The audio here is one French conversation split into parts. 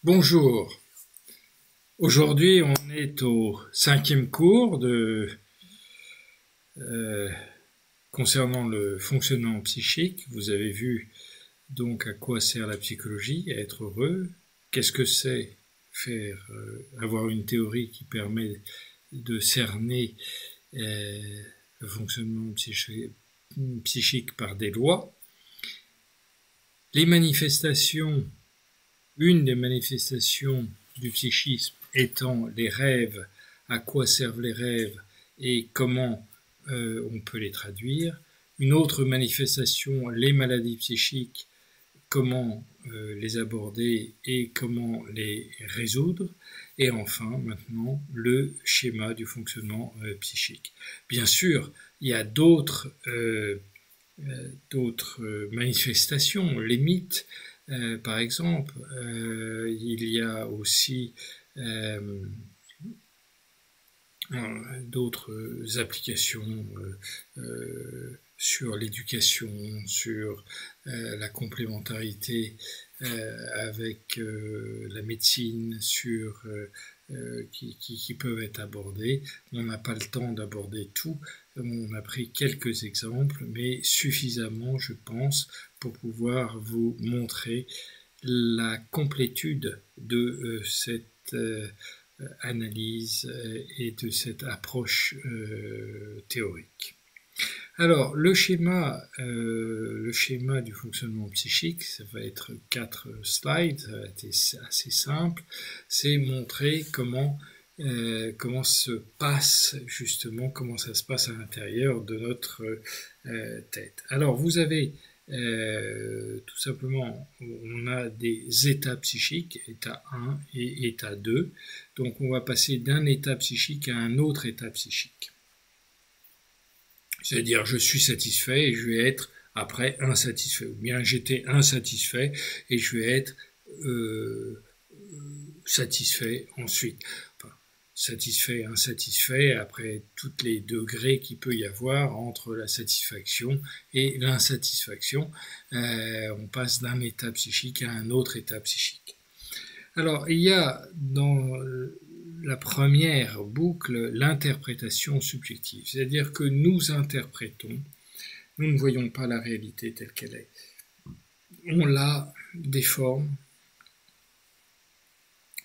Bonjour, aujourd'hui on est au 5e cours euh, concernant le fonctionnement psychique. Vous avez vu donc à quoi sert la psychologie, à être heureux, qu'est-ce que c'est avoir une théorie qui permet de cerner le fonctionnement psychique par des lois. Les manifestations, une des manifestations du psychisme étant les rêves, à quoi servent les rêves et comment on peut les traduire. Une autre manifestation, les maladies psychiques, comment les aborder et comment les résoudre. Et enfin, maintenant, le schéma du fonctionnement psychique. Bien sûr, il y a d'autres manifestations, les mythes, par exemple. Il y a aussi d'autres applications sur l'éducation, sur la complémentarité avec la médecine, qui peuvent être abordées. On n'a pas le temps d'aborder tout. On a pris quelques exemples, mais suffisamment, je pense, pour pouvoir vous montrer la complétude de cette analyse et de cette approche théorique. Alors, le schéma du fonctionnement psychique, ça va être 4 slides, ça va être assez simple, c'est montrer comment se passe justement, comment ça se passe à l'intérieur de notre tête. Alors, vous avez tout simplement, on a des états psychiques, état 1 et état 2. Donc on va passer d'un état psychique à un autre état psychique. C'est-à-dire je suis satisfait et je vais être après insatisfait. Ou bien j'étais insatisfait et je vais être satisfait ensuite. Enfin, satisfait, insatisfait, après tous les degrés qu'il peut y avoir entre la satisfaction et l'insatisfaction, on passe d'un état psychique à un autre état psychique. Alors, il y a dans la première boucle l'interprétation subjective, c'est-à-dire que nous interprétons, nous ne voyons pas la réalité telle qu'elle est. On la déforme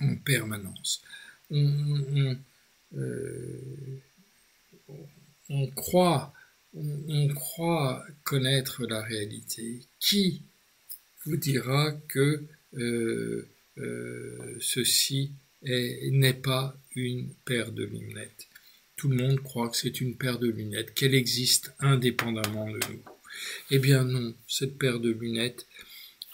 en permanence. On croit connaître la réalité. Qui vous dira que ceci n'est pas une paire de lunettes? Tout le monde croit que c'est une paire de lunettes, qu'elle existe indépendamment de nous. Eh bien non, cette paire de lunettes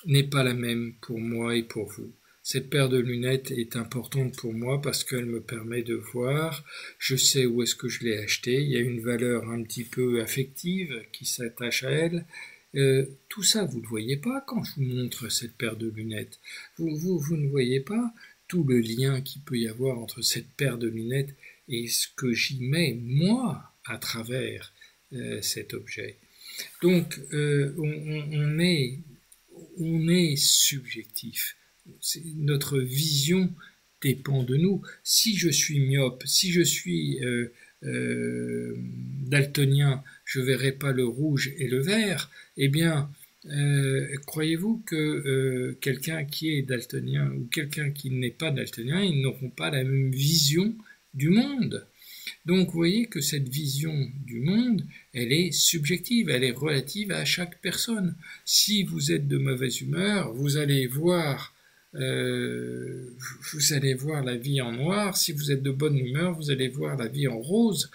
n'est pas la même pour moi et pour vous. Cette paire de lunettes est importante pour moi parce qu'elle me permet de voir, je sais où est-ce que je l'ai acheté, il y a une valeur un petit peu affective qui s'attache à elle. Tout ça, vous ne voyez pas quand je vous montre cette paire de lunettes. Vous ne voyez pas tout le lien qu'il peut y avoir entre cette paire de lunettes et ce que j'y mets, moi, à travers cet objet. Donc, on est subjectif. Notre vision dépend de nous. Si je suis myope, si je suis daltonien, je ne verrai pas le rouge et le vert, eh bien, croyez-vous que quelqu'un qui est daltonien ou quelqu'un qui n'est pas daltonien, ils n'auront pas la même vision du monde? Donc vous voyez que cette vision du monde, elle est subjective, elle est relative à chaque personne. Si vous êtes de mauvaise humeur, vous allez voir la vie en noir. Si vous êtes de bonne humeur, vous allez voir la vie en rose.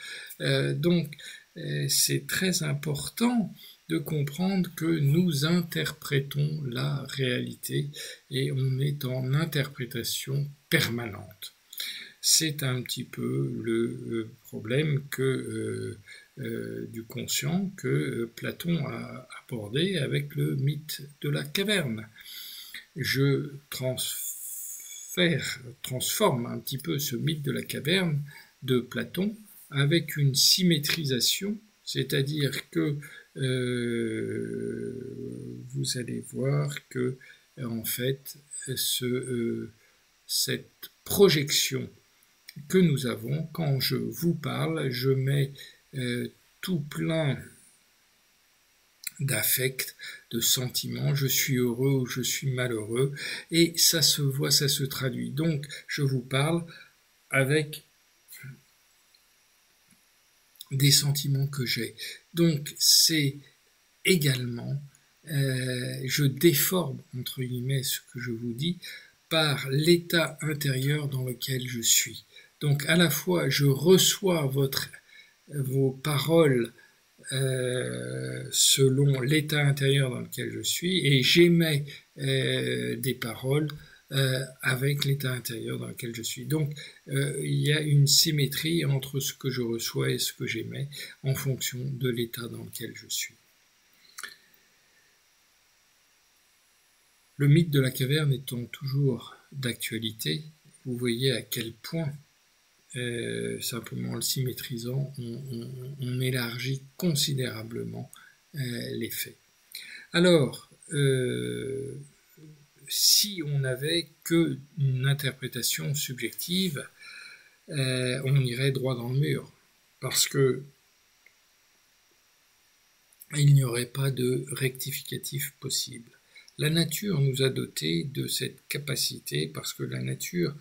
C'est très important de comprendre que nous interprétons la réalité et on est en interprétation permanente. C'est un petit peu le problème du conscient que Platon a abordé avec le mythe de la caverne. Je transforme un petit peu ce mythe de la caverne de Platon avec une symétrisation, c'est-à-dire que vous allez voir que en fait cette projection que nous avons. Quand je vous parle, je mets tout plein d'affect, de sentiments, je suis heureux ou je suis malheureux, et ça se voit, ça se traduit. Donc, je vous parle avec des sentiments que j'ai. Donc, c'est également, je déforme, entre guillemets, ce que je vous dis, par l'état intérieur dans lequel je suis. Donc, à la fois, je reçois vos paroles selon l'état intérieur dans lequel je suis, et j'émets des paroles avec l'état intérieur dans lequel je suis. Donc, il y a une symétrie entre ce que je reçois et ce que j'émets en fonction de l'état dans lequel je suis. Le mythe de la caverne étant toujours d'actualité, vous voyez à quel point simplement en le symétrisant, on élargit considérablement les faits. Alors, si on n'avait qu'une interprétation subjective, on irait droit dans le mur, parce que il n'y aurait pas de rectificatif possible. La nature nous a dotés de cette capacité, parce que la nature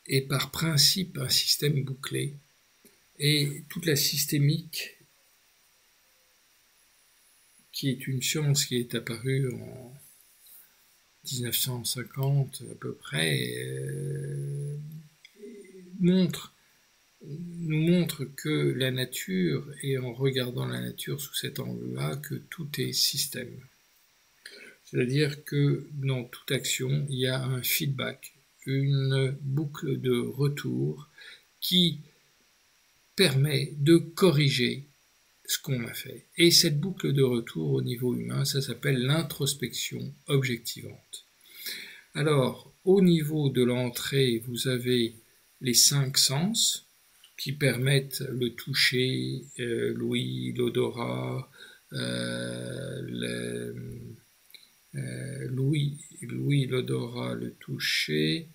est par principe un système bouclé, et toute la systémique, qui est une science qui est apparue en 1950 à peu près, nous montre que la nature, et en regardant la nature sous cet angle-là, que tout est système. C'est-à-dire que dans toute action, il y a un feedback, une boucle de retour qui permet de corriger ce qu'on a fait. Et cette boucle de retour au niveau humain, ça s'appelle l'introspection objectivante. Alors, au niveau de l'entrée, vous avez les 5 sens qui permettent le toucher, l'ouïe, l'odorat, l'ouïe, l'odorat, le toucher,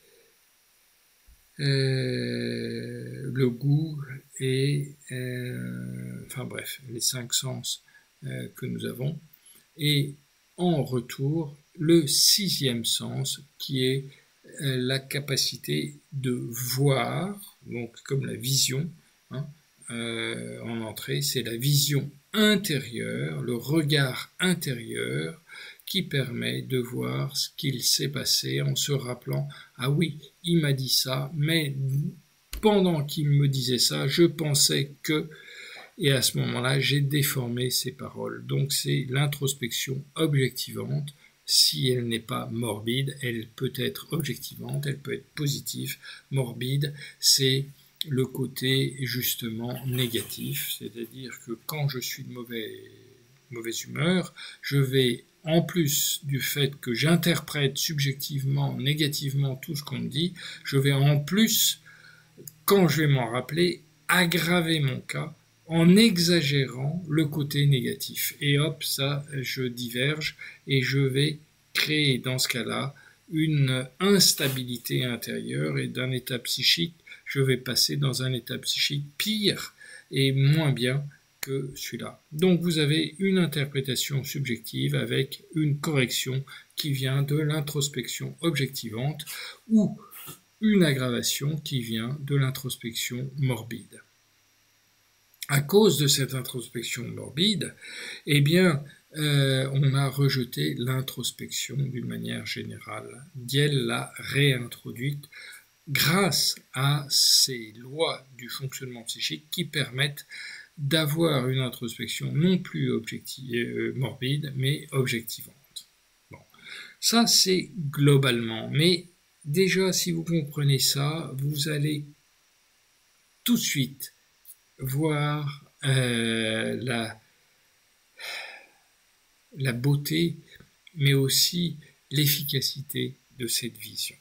le goût et enfin bref, les 5 sens que nous avons, et en retour le 6e sens qui est la capacité de voir, donc comme la vision, hein, en entrée, c'est la vision intérieure, le regard intérieur qui permet de voir ce qu'il s'est passé en se rappelant « Ah oui, il m'a dit ça, mais pendant qu'il me disait ça, je pensais que… » Et à ce moment-là, j'ai déformé ses paroles. Donc c'est l'introspection objectivante. Si elle n'est pas morbide, elle peut être objectivante, elle peut être positive. Morbide, c'est le côté justement négatif, c'est-à-dire que quand je suis de mauvaise humeur, je vais, en plus du fait que j'interprète subjectivement, négativement tout ce qu'on me dit, je vais en plus, quand je vais m'en rappeler, aggraver mon cas en exagérant le côté négatif. Et hop, ça, je diverge et je vais créer dans ce cas-là une instabilité intérieure, et d'un état psychique, je vais passer dans un état psychique pire et moins bien que celui-là. Donc vous avez une interprétation subjective avec une correction qui vient de l'introspection objectivante, ou une aggravation qui vient de l'introspection morbide. À cause de cette introspection morbide, eh bien, on a rejeté l'introspection d'une manière générale. Diel l'a réintroduite grâce à ces lois du fonctionnement psychique qui permettent d'avoir une introspection non plus morbide, mais objectivante. Bon, ça c'est globalement, mais déjà si vous comprenez ça, vous allez tout de suite voir la beauté, mais aussi l'efficacité de cette vision.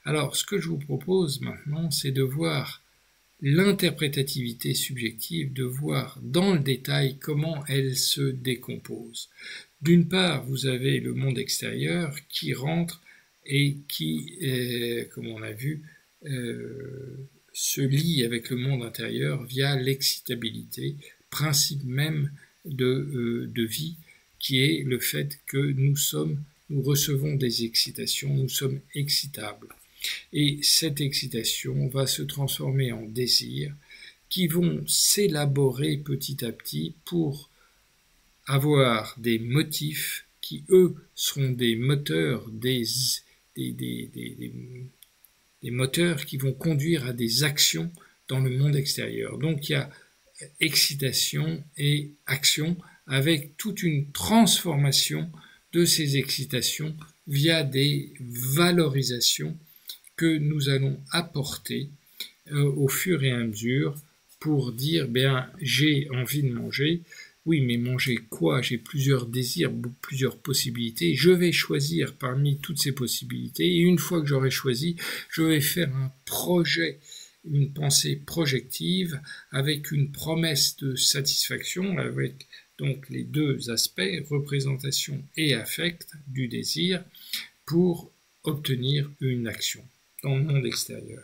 Alors, ce que je vous propose maintenant, c'est de voir l'interprétativité subjective, de voir dans le détail comment elle se décompose. D'une part, vous avez le monde extérieur qui rentre et qui, comme on a vu, se lie avec le monde intérieur via l'excitabilité, principe même de vie, qui est le fait que nous recevons des excitations, nous sommes excitables. Et cette excitation va se transformer en désir qui vont s'élaborer petit à petit pour avoir des motifs qui, eux, seront des moteurs, des moteurs qui vont conduire à des actions dans le monde extérieur. Donc il y a excitation et action avec toute une transformation de ces excitations via des valorisations que nous allons apporter au fur et à mesure pour dire, bien, j'ai envie de manger. Oui, mais manger quoi? J'ai plusieurs désirs, plusieurs possibilités. Je vais choisir parmi toutes ces possibilités. Et une fois que j'aurai choisi, je vais faire un projet, une pensée projective avec une promesse de satisfaction, avec donc les deux aspects, représentation et affect du désir, pour obtenir une action dans le monde extérieur.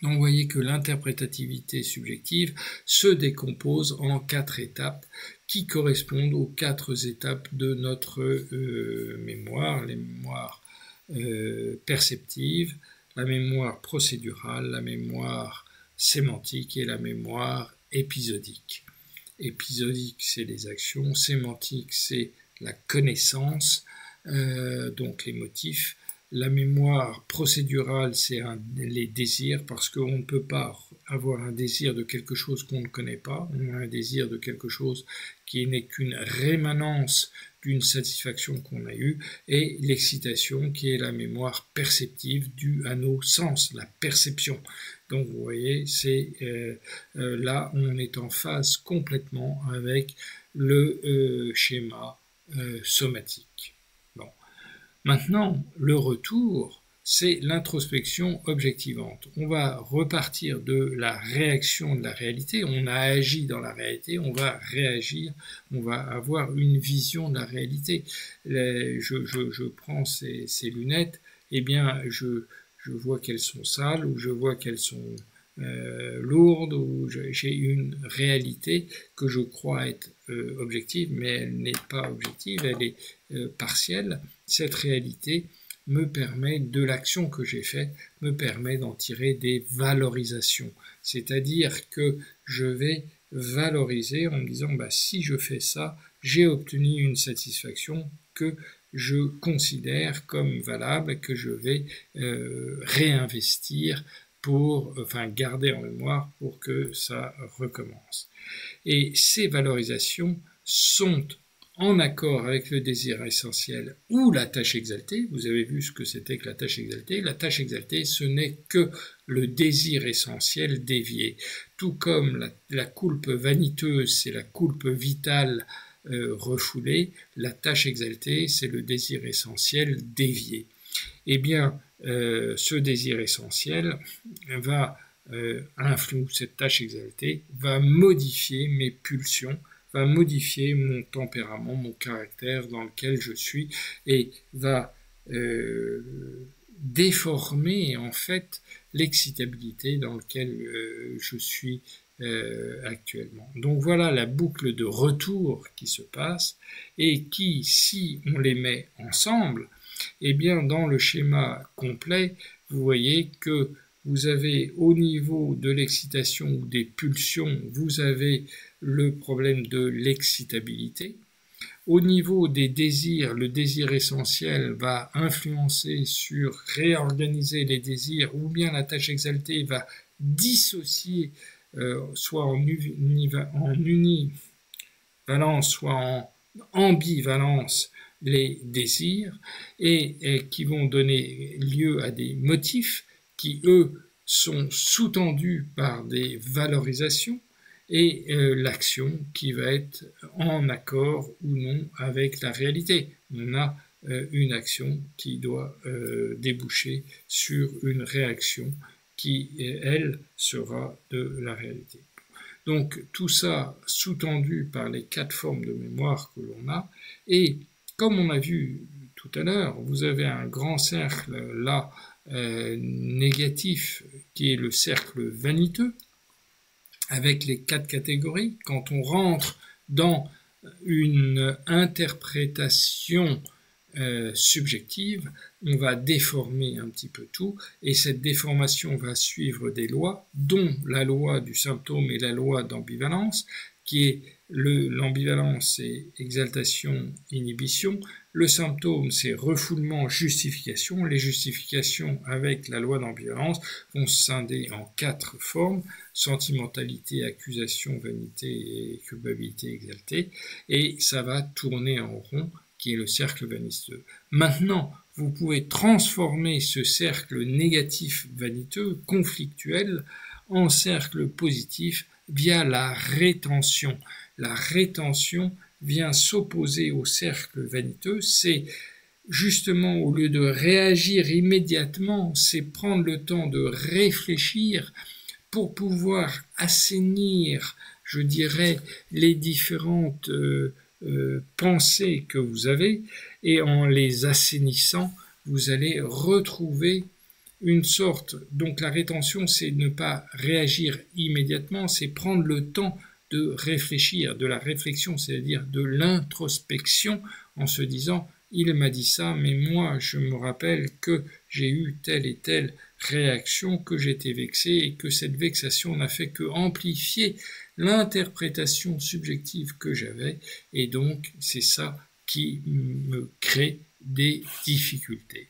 Donc vous voyez que l'interprétativité subjective se décompose en 4 étapes qui correspondent aux 4 étapes de notre mémoire, les mémoires perceptives, la mémoire procédurale, la mémoire sémantique et la mémoire épisodique. Épisodique, c'est les actions, sémantique, c'est la connaissance, donc les motifs. La mémoire procédurale, c'est les désirs, parce qu'on ne peut pas avoir un désir de quelque chose qu'on ne connaît pas. On a un désir de quelque chose qui n'est qu'une rémanence d'une satisfaction qu'on a eue, et l'excitation qui est la mémoire perceptive due à nos sens, la perception. Donc vous voyez, c'est là on est en phase complètement avec le schéma somatique. Maintenant, le retour, c'est l'introspection objectivante. On va repartir de la réaction de la réalité. On a agi dans la réalité, on va réagir, on va avoir une vision de la réalité. Je prends ces lunettes, eh bien, je vois qu'elles sont sales, ou je vois qu'elles sont lourde, où j'ai une réalité que je crois être objective, mais elle n'est pas objective, elle est partielle. Cette réalité me permet, de l'action que j'ai faite, me permet d'en tirer des valorisations. C'est-à-dire que je vais valoriser en me disant, bah, si je fais ça, j'ai obtenu une satisfaction que je considère comme valable, que je vais réinvestir pour, garder en mémoire pour que ça recommence. Et ces valorisations sont en accord avec le désir essentiel ou la tâche exaltée. Vous avez vu ce que c'était que la tâche exaltée. La tâche exaltée, ce n'est que le désir essentiel dévié. Tout comme la coulpe vaniteuse, c'est la coulpe vitale refoulée, la tâche exaltée, c'est le désir essentiel dévié. Eh bien, ce désir essentiel va influencer, cette tâche exaltée va modifier mes pulsions, va modifier mon tempérament, mon caractère dans lequel je suis, et va déformer en fait l'excitabilité dans laquelle je suis actuellement. Donc voilà la boucle de retour qui se passe, et qui, si on les met ensemble, eh bien dans le schéma complet, vous voyez que vous avez au niveau de l'excitation ou des pulsions, vous avez le problème de l'excitabilité. Au niveau des désirs, le désir essentiel va influencer sur réorganiser les désirs, ou bien la tâche exaltée va dissocier soit en univalence, soit en ambivalence les désirs, et qui vont donner lieu à des motifs qui, eux, sont sous-tendus par des valorisations, et l'action qui va être en accord ou non avec la réalité. On a une action qui doit déboucher sur une réaction qui, elle, sera de la réalité. Donc tout ça sous-tendu par les 4 formes de mémoire que l'on a, et comme on a vu tout à l'heure, vous avez un grand cercle là négatif qui est le cercle vaniteux avec les 4 catégories. Quand on rentre dans une interprétation subjective, on va déformer un petit peu tout, et cette déformation va suivre des lois, dont la loi du symptôme et la loi d'ambivalence, qui est l'ambivalence, c'est exaltation, inhibition. Le symptôme, c'est refoulement, justification. Les justifications avec la loi d'ambivalence vont se scinder en 4 formes: sentimentalité, accusation, vanité et culpabilité exaltée. Et ça va tourner en rond, qui est le cercle vaniteux. Maintenant, vous pouvez transformer ce cercle négatif vaniteux, conflictuel, en cercle positif via la rétention. La rétention vient s'opposer au cercle vaniteux, c'est justement, au lieu de réagir immédiatement, c'est prendre le temps de réfléchir pour pouvoir assainir, je dirais, les différentes pensées que vous avez, et en les assainissant, vous allez retrouver une sorte, donc la rétention, c'est ne pas réagir immédiatement, c'est prendre le temps de réfléchir, de la réflexion, c'est-à-dire de l'introspection, en se disant « il m'a dit ça, mais moi je me rappelle que j'ai eu telle et telle réaction, que j'étais vexé, et que cette vexation n'a fait que amplifier l'interprétation subjective que j'avais, et donc c'est ça qui me crée des difficultés ».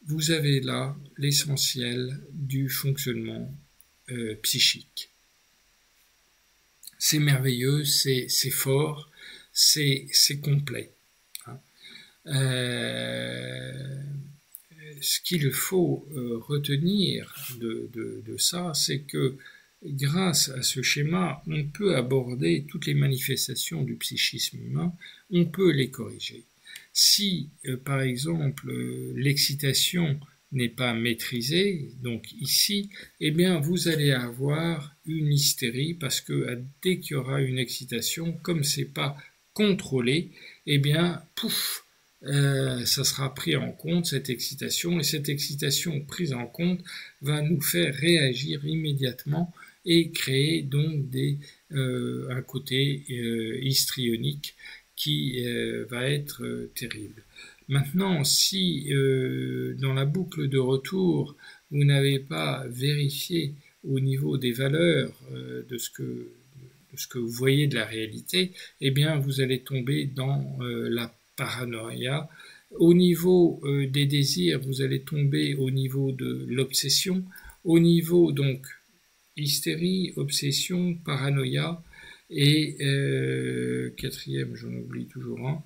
Vous avez là l'essentiel du fonctionnement psychique. C'est merveilleux, c'est fort, c'est complet. Ce qu'il faut retenir de ça, c'est que grâce à ce schéma, on peut aborder toutes les manifestations du psychisme humain, on peut les corriger. Si, par exemple, l'excitation n'est pas maîtrisée, donc ici, eh bien, vous allez avoir une hystérie, parce que dès qu'il y aura une excitation, comme c'est pas contrôlé, eh bien, pouf, ça sera pris en compte, cette excitation, et cette excitation prise en compte va nous faire réagir immédiatement et créer donc un côté histrionique qui va être terrible. Maintenant, si dans la boucle de retour, vous n'avez pas vérifié au niveau des valeurs de ce que vous voyez de la réalité, eh bien vous allez tomber dans la paranoïa. Au niveau des désirs, vous allez tomber au niveau de l'obsession. Au niveau donc hystérie, obsession, paranoïa, et quatrième, j'en oublie toujours un,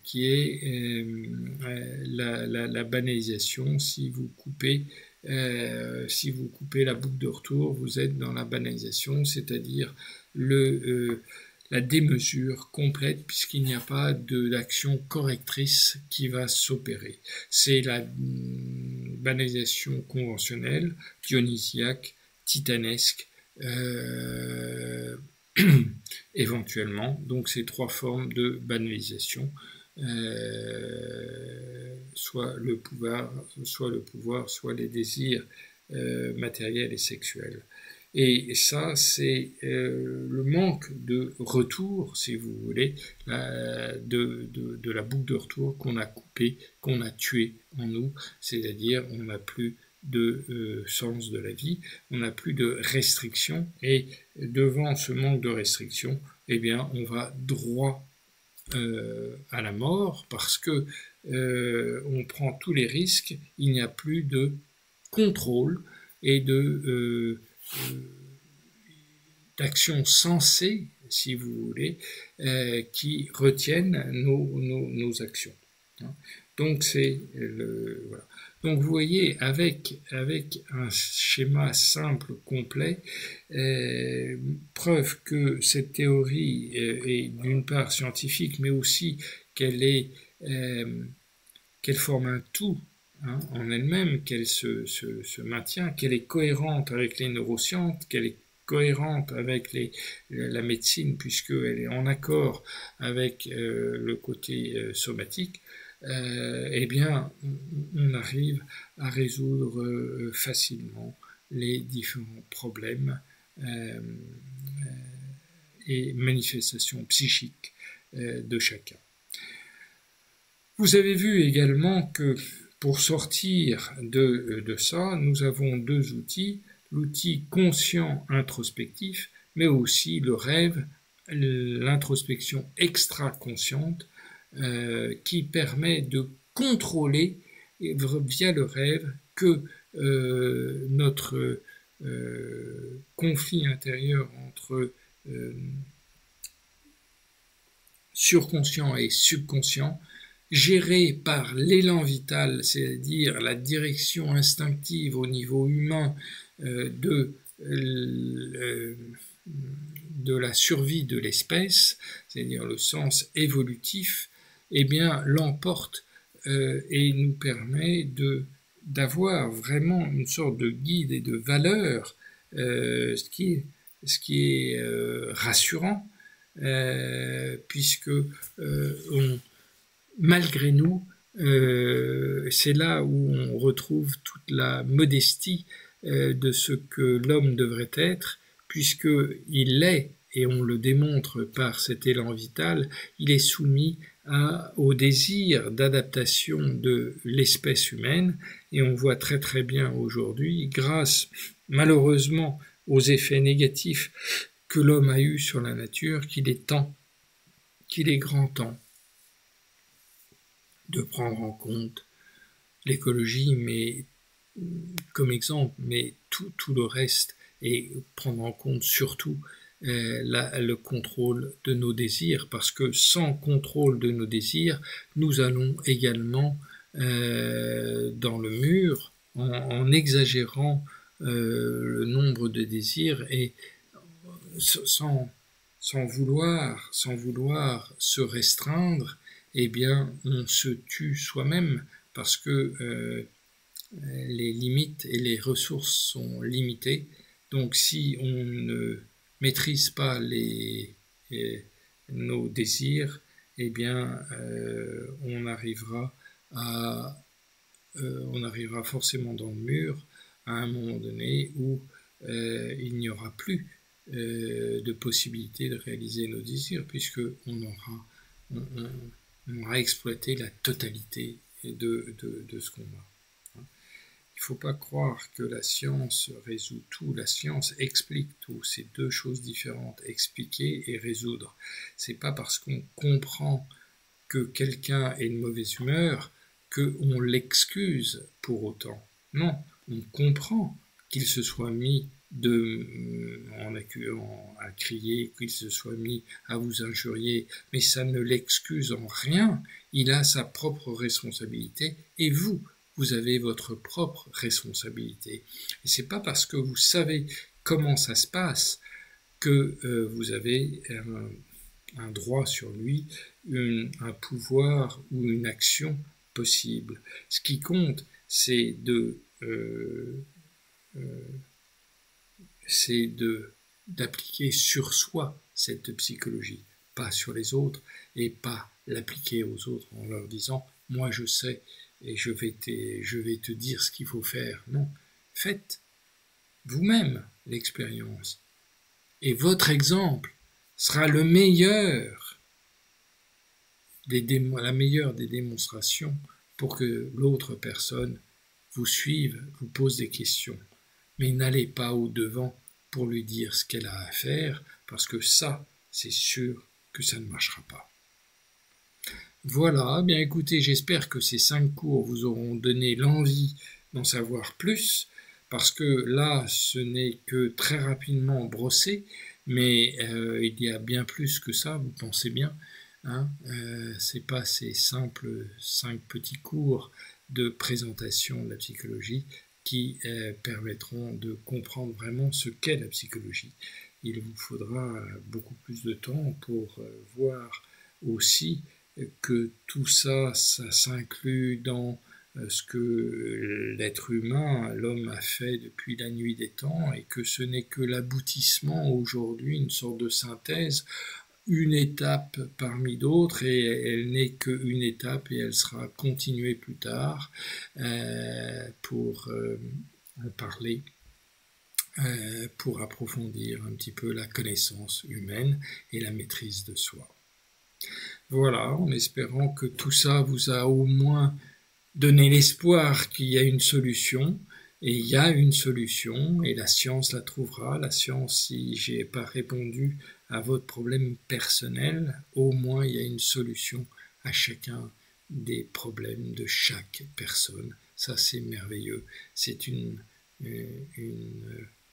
qui est la banalisation. Si vous coupez la boucle de retour, vous êtes dans la banalisation, c'est-à-dire la démesure complète, puisqu'il n'y a pas d'action correctrice qui va s'opérer. C'est la banalisation conventionnelle, dionysiaque, titanesque, éventuellement. Donc ces 3 formes de banalisation, soit le pouvoir, soit les désirs matériels et sexuels. Et ça, c'est le manque de retour, si vous voulez, de la boucle de retour qu'on a coupée, qu'on a tuée en nous, c'est-à-dire on n'a plus de sens de la vie, on n'a plus de restrictions, et devant ce manque de restrictions, eh bien, on va droit à la mort, parce que on prend tous les risques, il n'y a plus de contrôle et d'actions sensées, si vous voulez, qui retiennent nos actions. Donc c'est voilà. Donc vous voyez, avec un schéma simple, complet, preuve que cette théorie est d'une part scientifique, mais aussi qu'elle forme un tout en elle-même, qu'elle se maintient, qu'elle est cohérente avec les neurosciences, qu'elle est cohérente avec la médecine, puisqu'elle est en accord avec le côté somatique, eh bien, on arrive à résoudre facilement les différents problèmes et manifestations psychiques de chacun. Vous avez vu également que pour sortir de ça, nous avons deux outils, l'outil conscient introspectif, mais aussi le rêve, l'introspection extra-consciente, qui permet de contrôler via le rêve que notre conflit intérieur entre surconscient et subconscient, géré par l'élan vital, c'est-à-dire la direction instinctive au niveau humain de la survie de l'espèce, c'est-à-dire le sens évolutif, eh bien l'emporte et nous permet d'avoir vraiment une sorte de guide et de valeur, ce qui est rassurant, puisque malgré nous, c'est là où on retrouve toute la modestie de ce que l'homme devrait être, puisqu'il l'est, et on le démontre par cet élan vital, il est soumis au désir d'adaptation de l'espèce humaine, et on voit très très bien aujourd'hui, grâce malheureusement aux effets négatifs que l'homme a eus sur la nature, qu'il est grand temps de prendre en compte l'écologie, mais comme exemple, mais tout le reste, et prendre en compte surtout le contrôle de nos désirs, parce que sans contrôle de nos désirs, nous allons également dans le mur en exagérant le nombre de désirs et sans vouloir se restreindre, eh bien on se tue soi-même parce que les limites et les ressources sont limitées. Donc si on ne maîtrise pas nos désirs, eh bien on arrivera forcément dans le mur à un moment donné où il n'y aura plus de possibilité de réaliser nos désirs, puisque on aura exploité la totalité de ce qu'on a. Il ne faut pas croire que la science résout tout, la science explique tout, c'est deux choses différentes, expliquer et résoudre. C'est pas parce qu'on comprend que quelqu'un est de mauvaise humeur qu'on l'excuse pour autant. Non, on comprend qu'il se soit mis à crier, qu'il se soit mis à vous injurier, mais ça ne l'excuse en rien. Il a sa propre responsabilité et vous avez votre propre responsabilité. Et c'est pas parce que vous savez comment ça se passe que vous avez un droit sur lui, un pouvoir ou une action possible. Ce qui compte, c'est d'appliquer sur soi cette psychologie, pas sur les autres, et pas l'appliquer aux autres en leur disant « moi je sais et je vais te dire ce qu'il faut faire ». Non, faites vous-même l'expérience. Et votre exemple sera la meilleure des démonstrations pour que l'autre personne vous suive, vous pose des questions. Mais n'allez pas au-devant pour lui dire ce qu'elle a à faire, parce que ça, c'est sûr que ça ne marchera pas. Voilà, bien écoutez, j'espère que ces 5 cours vous auront donné l'envie d'en savoir plus, parce que là, ce n'est que très rapidement brossé, mais il y a bien plus que ça, vous pensez bien. Hein, c'est pas ces simples 5 petits cours de présentation de la psychologie qui permettront de comprendre vraiment ce qu'est la psychologie. Il vous faudra beaucoup plus de temps pour voir aussi que tout ça, ça s'inclut dans ce que l'être humain, l'homme a fait depuis la nuit des temps, et que ce n'est que l'aboutissement aujourd'hui, une sorte de synthèse, une étape parmi d'autres, et elle n'est qu'une étape, et elle sera continuée plus tard pour en parler, pour approfondir un petit peu la connaissance humaine et la maîtrise de soi. Voilà, en espérant que tout ça vous a au moins donné l'espoir qu'il y a une solution, et il y a une solution, et la science la trouvera. La science, si j'ai pas répondu à votre problème personnel, au moins il y a une solution à chacun des problèmes de chaque personne. Ça, c'est merveilleux. C'est une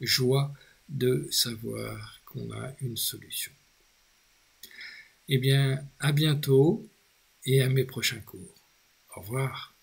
joie de savoir qu'on a une solution. Eh bien, à bientôt et à mes prochains cours. Au revoir.